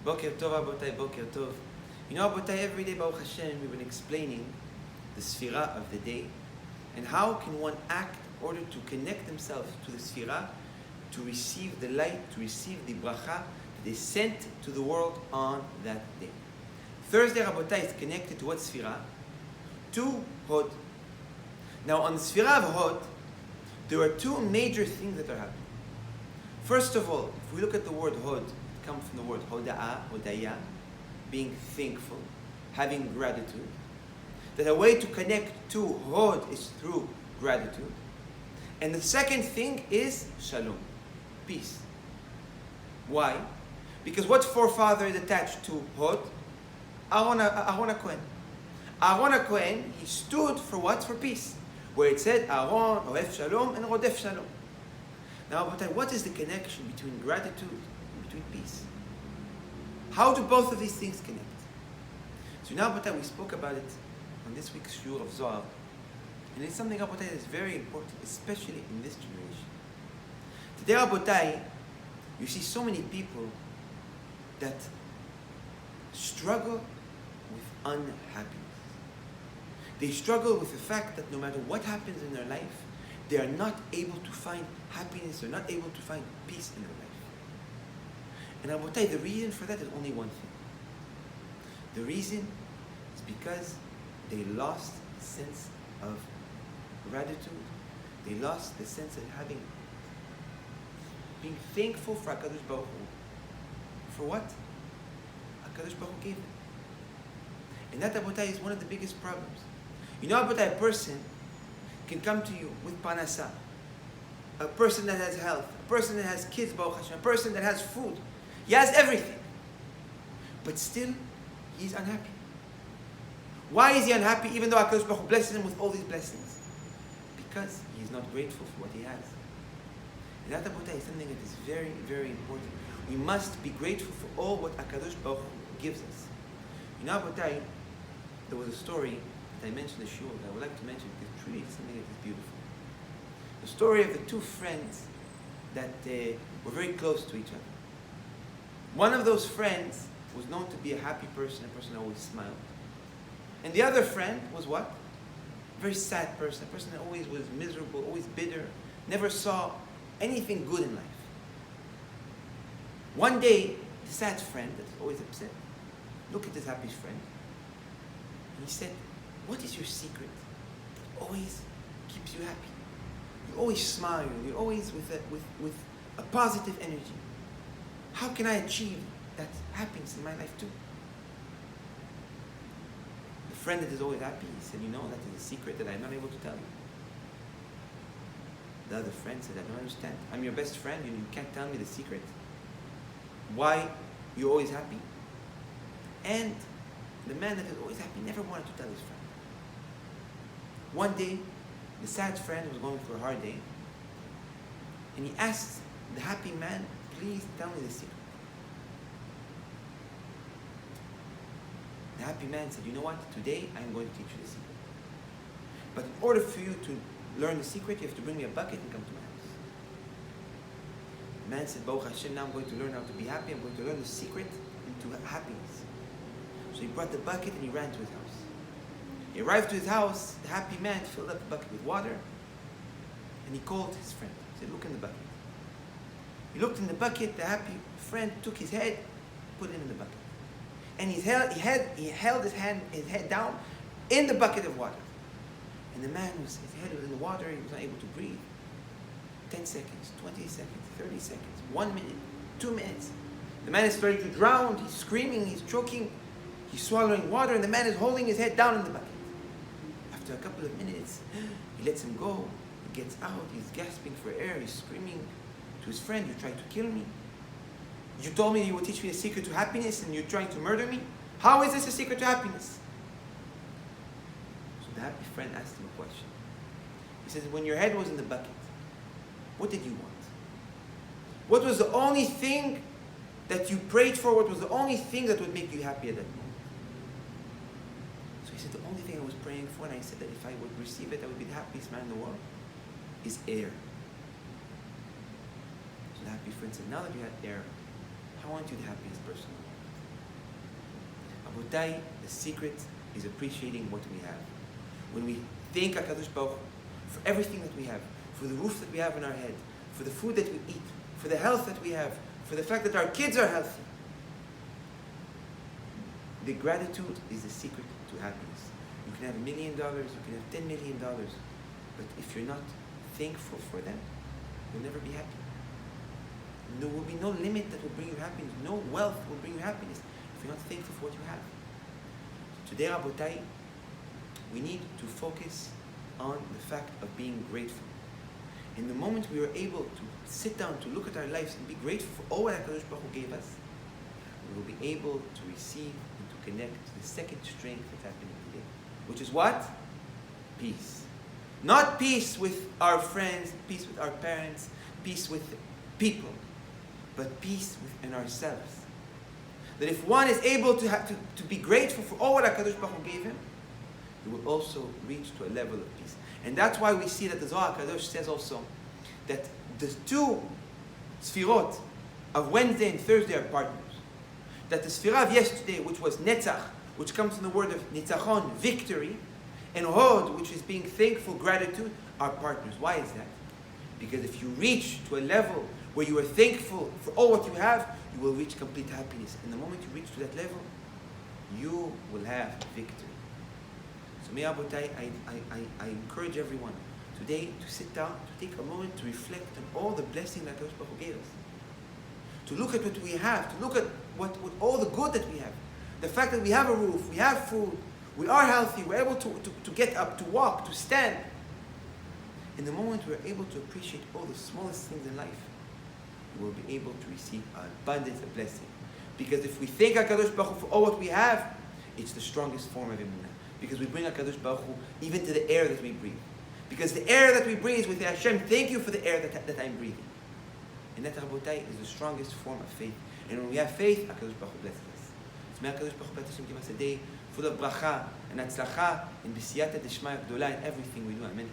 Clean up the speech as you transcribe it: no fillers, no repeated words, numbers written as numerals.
Boker Tov, Rabotai, Boker Tov. You know, Rabotai, every day, Baruch Hashem, we've been explaining the Sfirah of the day and how can one act in order to connect themselves to the Sfirah, to receive the light, to receive the bracha that is sent to the world on that day. Thursday, Rabotai, is connected to what Sfirah? To Hod. Now, on the Sfirah of Hod, there are two major things that are happening. First of all, if we look at the word Hod, it comes from the word Hoda'ah, Hodaya, being thankful, having gratitude. That a way to connect to Hod is through gratitude. And the second thing is Shalom, peace. Why? Because what forefather is attached to Hod? Aharon Kohen. Aharon Kohen, he stood for what? For peace. Where it said Aharon, Ohev Shalom, and Rodef Shalom. Now, what is the connection between gratitude and between peace? How do both of these things connect? So now, we spoke about it on this week's Shiur of Zohar. And it's something, that is very important, especially in this generation. Today, Rabotai, you see so many people that struggle with unhappiness. They struggle with the fact that no matter what happens in their life, they are not able to find happiness, they're not able to find peace in their life. And Rabotai, the reason for that is only one thing. The reason is because they lost the sense of gratitude. They lost the sense of being thankful for HaKadosh Baruch Hu. For what? HaKadosh Baruch Hu gave them. And that, Rabotai, is one of the biggest problems. You know, Rabotai, a person can come to you with Parasha, a person that has health, a person that has kids, Baruch Hashem, a person that has food. He has everything. But still, he's unhappy. Why is he unhappy even though HaKadosh Baruch Hu blesses him with all these blessings? Because he's not grateful for what he has. And that, Rabotai, is something that is very, very important. We must be grateful for all what HaKadosh Baruch Hu gives us. You know, Rabotai, there was a story that I mentioned in the Shul that I would like to mention because truly it's something that is beautiful. The story of the two friends that were very close to each other. One of those friends was known to be a happy person, a person that always smiled. And the other friend was what? A very sad person, a person that always was miserable, always bitter, never saw anything good in life. One day, the sad friend that's always upset looked at this happy friend and he said, "What is your secret that always keeps you happy? You always smile, you're always with a positive energy. How can I achieve that happiness in my life too?" The friend that is always happy, he said, "You know, that is a secret that I'm not able to tell you." The other friend said, "I don't understand. I'm your best friend, and you can't tell me the secret. Why you're always happy?" And the man that is always happy never wanted to tell his friend. One day, the sad friend was going through a hard day, and he asked the happy man, "Please tell me the secret." The happy man said, "You know what? Today I'm going to teach you the secret. But in order for you to learn the secret, you have to bring me a bucket and come to my house." The man said, "Baruch Hashem, now I'm going to learn how to be happy. I'm going to learn the secret into happiness." So he brought the bucket and he ran to his house. He arrived to his house, the happy man filled up the bucket with water, and he called his friend. He said, "Look in the bucket." He looked in the bucket, the happy friend took his head, put it in the bucket. And he held his head down in the bucket of water. And the man, his head was in the water, he was not able to breathe. 10 seconds, 20 seconds, 30 seconds, 1 minute, 2 minutes. The man is starting to drown, he's screaming, he's choking, he's swallowing water, and the man is holding his head down in the bucket. After a couple of minutes, he lets him go, he gets out, he's gasping for air, he's screaming to his friend, "You tried to kill me? You told me you would teach me the secret to happiness and you're trying to murder me? How is this a secret to happiness?" So the happy friend asked him a question. He says, "When your head was in the bucket, what did you want? What was the only thing that you prayed for? What was the only thing that would make you happy at that moment?" So he said, "The only thing I was praying for, and I said that if I would receive it, I would be the happiest man in the world, is air." So the happy friend said, "Now that you have air, how aren't you the happiest person?" Rabotai, the secret is appreciating what we have. When we thank HaKadosh Baruch Hu for everything that we have, for the roof that we have in our head, for the food that we eat, for the health that we have, for the fact that our kids are healthy. The gratitude is the secret to happiness. You can have $1 million, you can have $10 million, but if you're not thankful for them, you'll never be happy. There will be no limit that will bring you happiness. No wealth will bring you happiness if you're not thankful for what you have. Today, Rabotai, we need to focus on the fact of being grateful. In the moment we are able to sit down, to look at our lives and be grateful for all that HaKadosh Baruch Hu gave us, we will be able to receive and to connect to the second strength that's happening today, which is what? Peace. Not peace with our friends, peace with our parents, peace with people, but peace within ourselves. That if one is able to be grateful for all what HaKadosh Baruch Hu gave him, he will also reach to a level of peace. And that's why we see that the Zohar HaKadosh says also that the two Sfirot of Wednesday and Thursday are partners. That the Sfirah of yesterday, which was Netzach, which comes from the word of Nitzachon, victory, and Hod, which is being thankful, gratitude, are partners. Why is that? Because if you reach to a level where you are thankful for all what you have, you will reach complete happiness. And the moment you reach to that level, you will have victory. So, Rabotai, I encourage everyone today to sit down, to take a moment to reflect on all the blessings that HaKadosh Baruch Hu gave us. To look at what we have, to look at what all the good that we have. The fact that we have a roof, we have food, we are healthy, we're able to get up, to walk, to stand. In the moment we're able to appreciate all the smallest things in life, we will be able to receive an abundance of blessing. Because if we thank HaKadosh Baruch Hu for all what we have, it's the strongest form of emunah. Because we bring HaKadosh Baruch Hu even to the air that we breathe. Because the air that we breathe with Hashem, thank you for the air that I'm breathing. And that, Rabotai, is the strongest form of faith. And when we have faith, HaKadosh Baruch Hu blesses us. So may HaKadosh Baruch Hu bless Hashem, give us a day full of bracha and atzlacha and b'siyata d'shmaya gdola in everything we do. Amen.